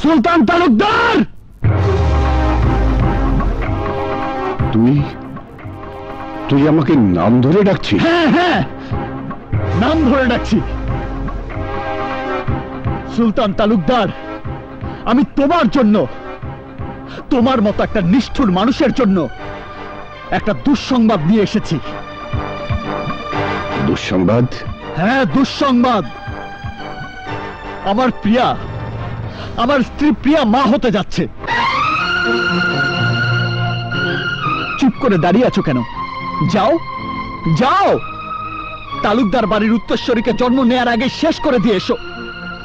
সুলতান তালুকদার! তুই আমাকে নাম ধরে ডাকছিস? হ্যাঁ হ্যাঁ, নাম ধরে ডাকছি। সুলতান তালুকদার, আমি তোমার জন্য, তোমার মতো একটা নিষ্ঠুর মানুষের জন্য একটা দুঃসংবাদ নিয়ে এসেছি। দুঃসংবাদ? হ্যাঁ, দুঃসংবাদ। আমার প্রিয়া, আমার স্ত্রী প্রিয়া মা হতে যাচ্ছে। চুপ করে দাঁড়িয়ে আছো কেন? যাও যাও, তালুকদার বাড়ির উত্তরস্বরীকে জন্ম নেয়ার আগে শেষ করে দিয়ে এসো।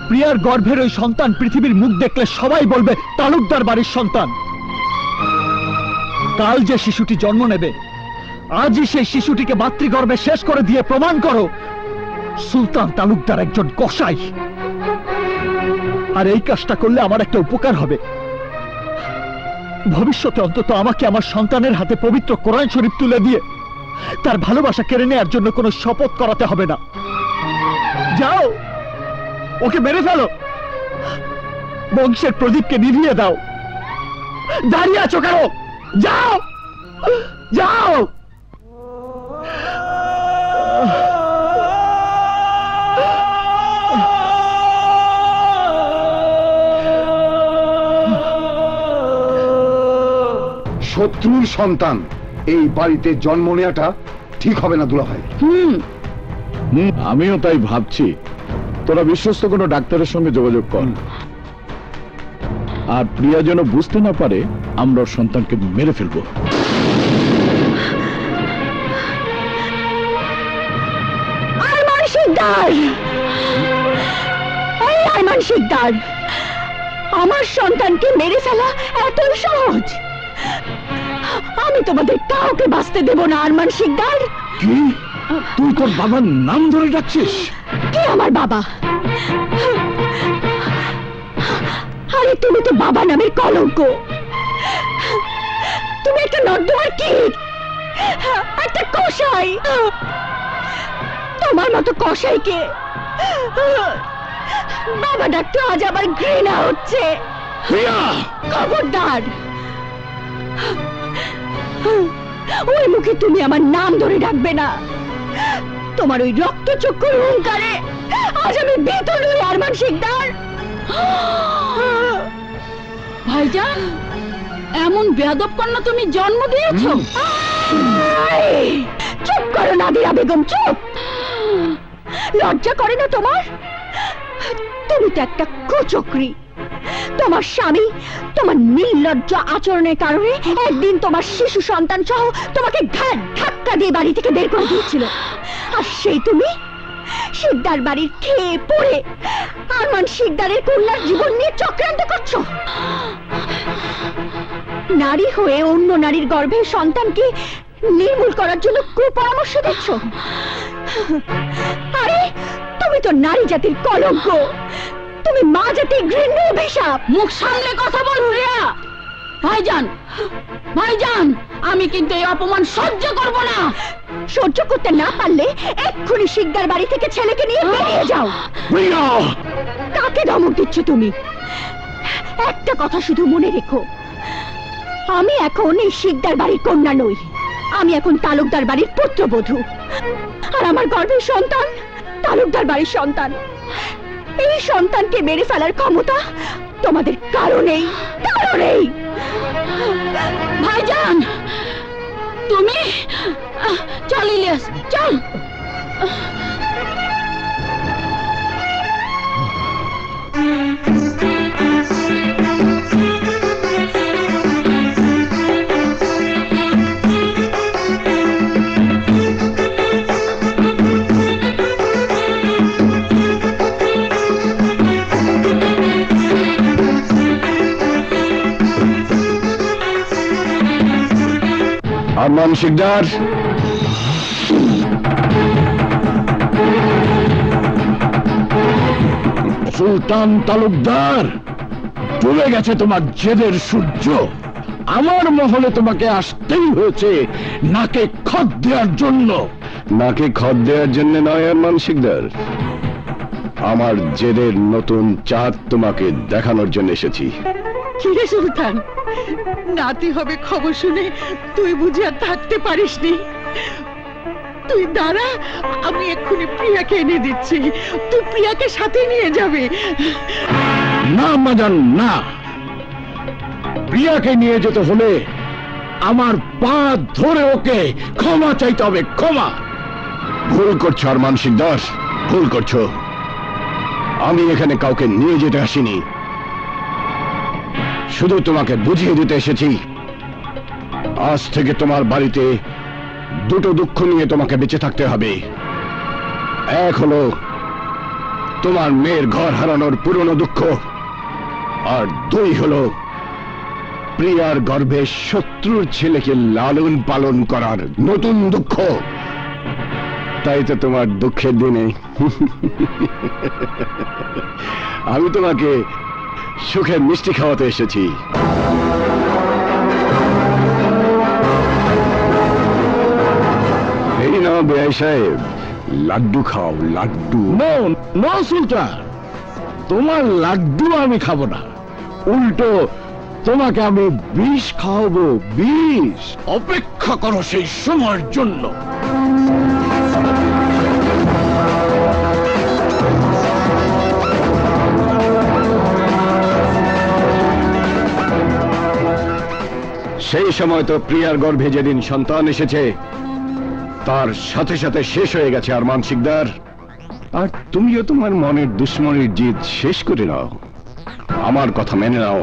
প্রিয়ার গর্ভের ওই সন্তান পৃথিবীর মুখ দেখলে সবাই বলবে তালুকদার বাড়ির সন্তান। কাল যে শিশুটি জন্ম নেবে, আজই সেই শিশুটিকে মাতৃগর্ভে শেষ করে দিয়ে প্রমাণ করো সুলতান তালুকদার একজন কসাই। আর এই কাজটা করলে আমার একটা উপকার হবে। ভবিষ্যতে অন্তত আমাকে আমার সন্তানের হাতে পবিত্র কোরআন শরীফ তুলে দিয়ে তার ভালোবাসা কেড়ে নেওয়ার জন্য কোনো শপথ করাতে হবে না। যাও, ওকে মেরে ফেলো, বংশের প্রদীপকে নিভিয়ে দাও। দাঁড়িয়ে আছো কেন? যাও যাও। শত্রুর সন্তান এই বাড়িতে জন্ম নেওয়াটা ঠিক হবে না দুলাভাই। আমিও তাই ভাবছি। তোরা বিশ্বস্ত কোনো ডাক্তারের সঙ্গে যোগাযোগ কর, আর প্রিয়া যেন বুঝতে না পারে আমরা ওর সন্তানকে মেরে ফেলবো। আরমান শিকদার, এই আরমান শিকদার, আমার সন্তানকে মেরে ফেলা এতই সহজ? আমি তোমাদের কাউকে বাঁচতে দেব না আরমান শিকদার। কি? তুই তোর বাবার নাম ধরে ডাকছিস? কে আমার বাবা? আরে তুমি তো বাবা নামের কলঙ্ক। তুমি একটা নর্দমার কীট, একটা কসাই। তোমার মতো কসাইকে বাবা ডাকতে আজ আমার ঘৃণা হচ্ছে। খবরদার, ওই মুখে তুমি আমার নাম ধরে ডাকবে না। তোমার ওই রক্তচক্ষুর হুঙ্কারে আজ আমি ভীত নই আরমান শিকদার। ভাইজান, এমন বেয়াদব কন্যা তুমি জন্ম দিয়েছো? চুপ করো নাদিরা বেগম, চুপ। লজ্জা করে না তোমার? তুমি তো একটা কুচক্রী। তোমার স্বামী তোমার নির্লজ্জ আচরণের কারণে একদিন তোমার শিশু সন্তান সহ তোমাকে ঘাট ধাক্কা দিয়ে বাড়ি থেকে বের করে দিয়েছিল। আর সেই তুমি শিকদার বাড়ির খেয়ে পড়ে আরমান শিকদারের কন্যার জীবন নিয়ে চক্রান্ত করছো। নারী হয়ে অন্য নারীর গর্ভে সন্তানকে নির্মূল করার জন্য কুপরামর্শ দিচ্ছ। আরে তুমি তো নারী জাতির কলঙ্ক, তুমি মা জাতির ঘৃণ্য অভিশাপ। মুখ সামলে কথা বল প্রিয়া। ভাইজান, ভাইজান, আমি কিন্তু এই অপমান সহ্য করব না। সহ্য করতে না পারলে এক্ষুনি শিকদার বাড়ি থেকে ছেলেকে নিয়ে বেরিয়ে যাও। কাকে ধমক দিচ্ছ তুমি? একটা কথা শুধু মনে রেখো, আমি এখন এই শিকদার বাড়ির কন্যা নই, আমি এখন তালুকদার বাড়ির পুত্রবধূ। আর আমার গর্ভের সন্তান তালুকদার বাড়ির সন্তান। এই সন্তানকে মেরে ফেলার ক্ষমতা তোমাদের কারো নেই, কারো নেই। ভাইজান, তুমি চল ইলিয়াস, চল। আরমান শিকদার, সুলতান তালুকদার, চলে গেছে তোমার জেদের সূর্য। আমার মহলে তোমাকে আসতেই হয়েছে নাকে খত দেওয়ার জন্য। নাকে খত দেওয়ার জন্য নয় আরমান শিকদার, আমার জেদের নতুন চাঁদ তোমাকে দেখানোর জন্য এসেছি। কি রে সুলতান, নাতি হবে খবর শুনে তুই বুঝে আর থাকতে পারিসনি? তুই দাঁড়া, আমি এক্ষুনি প্রিয়াকে এনে দিচ্ছি, তুই প্রিয়াকে সাথে নিয়ে যাবে। না আম্মাজান, না। প্রিয়াকে নিয়ে যেতে হলে আমার পা ধরে ওকে ক্ষমা চাইতে হবে, ক্ষমা। ভুল করছো আর মানসিক দাস, ভুল করছো। আমি এখানে কাউকে নিয়ে যেতে আসিনি, শুধু তোমাকে বুঝিয়ে দিতে এসেছি আজ থেকে তোমার বাড়িতে দুটো দুঃখ নিয়ে তোমাকে বেঁচে থাকতে হবে। এক হলো তোমার মেয়ের ঘর হারানোর পুরনো দুঃখ, আর দুই হলো প্রিয়ার গর্ভে শত্রুর ছেলেকে লালন পালন করার নতুন দুঃখ। তাই তো তোমার দুঃখের দিনে আমি তোমাকে সুখের মিষ্টি খাওয়াতে এসেছি। এই নাও বেআই সাহেব, লাড্ডু খাও, লাড্ডু। নো নো সুলতান, তোমার লাড্ডু আমি খাবো না, উল্টো তোমাকে আমি বিষ খাওয়াবো, বিষ। অপেক্ষা করো সেই সময়ের জন্য। সেই সময় তো প্রিয়ার গর্ভে যেদিন সন্তান এসেছে তার সাথে সাথে শেষ হয়ে গেছে আর মানসিকদার। আর তুমিও তোমার মনের দুশ্মনের জিদ শেষ করে নাও, আমার কথা মেনে নাও।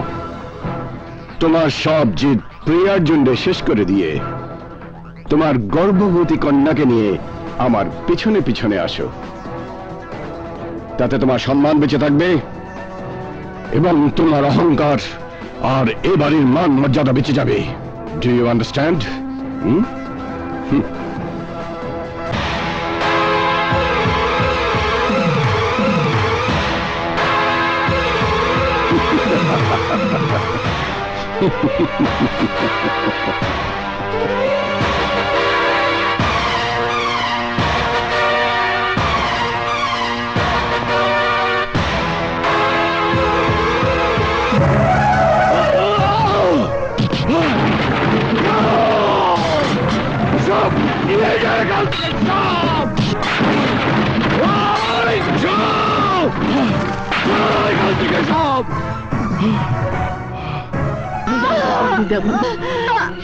তোমার সব জিদ প্রিয়ার জন্য শেষ করে দিয়ে তোমার গর্ভবতী কন্যাকে নিয়ে আমার পিছনে পিছনে আসো। তাতে তোমার সম্মান বেঁচে থাকবে এবং তোমার অহংকার আর এ বাড়ির মান মর্যাদা বেঁচে যাবে। Do you understand?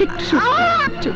একটু